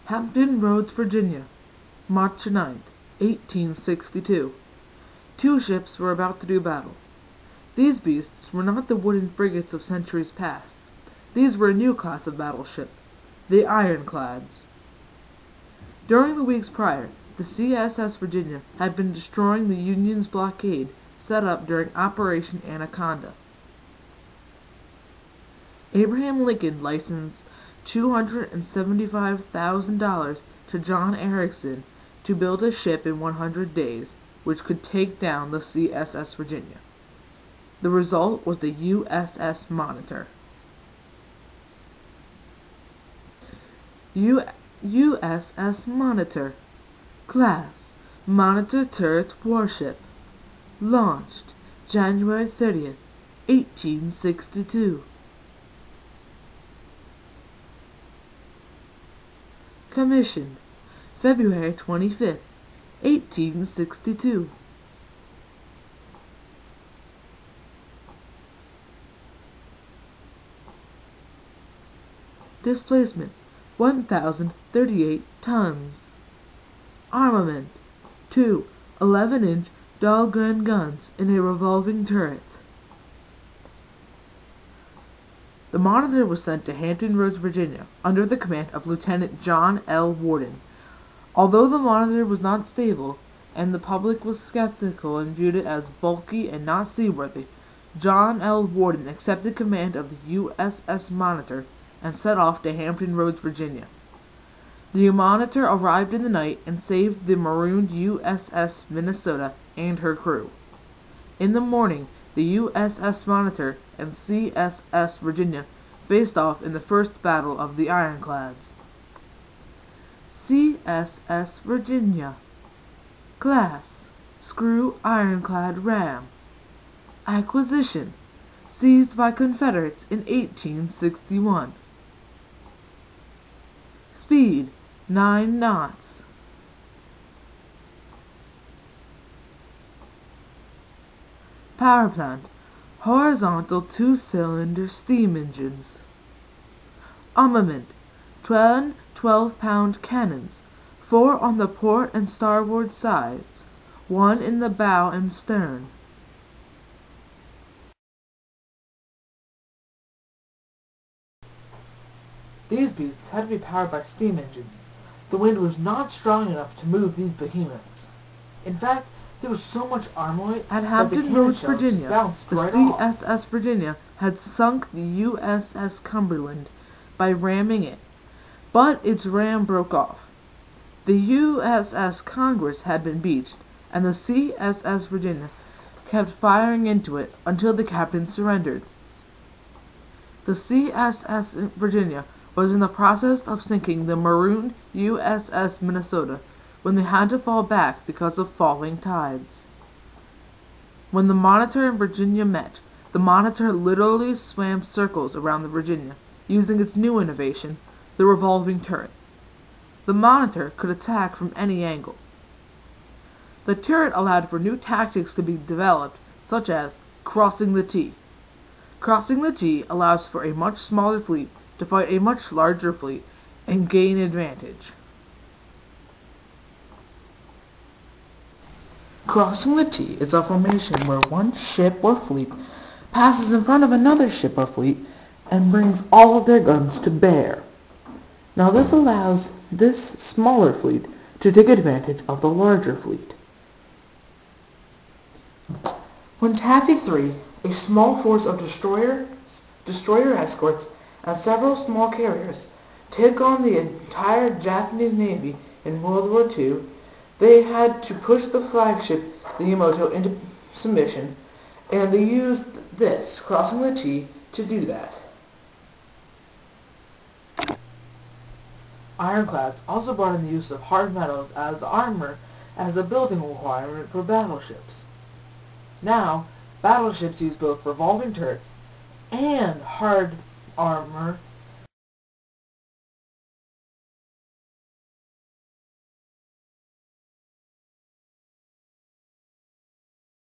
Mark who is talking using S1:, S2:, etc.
S1: Hampton Roads, Virginia, March 9, 1862. Two ships were about to do battle. These beasts were not the wooden frigates of centuries past. These were a new class of battleship, the Ironclads. During the weeks prior, the CSS Virginia had been destroying the Union's blockade set up during Operation Anaconda. Abraham Lincoln licensed $275,000 to John Erickson to build a ship in 100 days, which could take down the CSS Virginia. The result was the USS Monitor. USS Monitor. Class: Monitor Turret Warship. Launched January 30th, 1862. Commissioned February 25th, 1862. Displacement 1,038 tons. Armament 2 11-inch Dahlgren guns in a revolving turret. The Monitor was sent to Hampton Roads, Virginia, under the command of Lieutenant John L. Worden. Although the Monitor was not stable, and the public was skeptical and viewed it as bulky and not seaworthy, John L. Worden accepted command of the USS Monitor and set off to Hampton Roads, Virginia. The Monitor arrived in the night and saved the marooned USS Minnesota and her crew. In the morning, the USS Monitor and CSS Virginia faced off in the first battle of the Ironclads. CSS Virginia. Class: Screw Ironclad Ram. Acquisition: seized by Confederates in 1861. Speed: 9 knots. Power plant: horizontal 2-cylinder steam engines. Armament: 10 12-pound cannons, 4 on the port and starboard sides, 1 in the bow and stern. These beasts had to be powered by steam engines. The wind was not strong enough to move these behemoths. In fact, there was so much armor at Hampton Roads, Virginia. The CSS Virginia had sunk the USS Cumberland by ramming it, but its ram broke off. The USS Congress had been beached, and the CSS Virginia kept firing into it until the captain surrendered. The CSS Virginia was in the process of sinking the marooned USS Minnesota when they had to fall back because of falling tides. When the Monitor and Virginia met, the Monitor literally swam circles around the Virginia, using its new innovation, the revolving turret. The Monitor could attack from any angle. The turret allowed for new tactics to be developed, such as crossing the T. Crossing the T allows for a much smaller fleet to fight a much larger fleet and gain advantage. Crossing the T is a formation where one ship or fleet passes in front of another ship or fleet and brings all of their guns to bear. Now this allows this smaller fleet to take advantage of the larger fleet. When Taffy 3, a small force of destroyer escorts, and several small carriers took on the entire Japanese Navy in World War II, they had to push the flagship, the Yamato, into submission, and they used this, crossing the T, to do that. Ironclads also brought in the use of hard metals as armor as a building requirement for battleships. Now, battleships use both revolving turrets and hard armor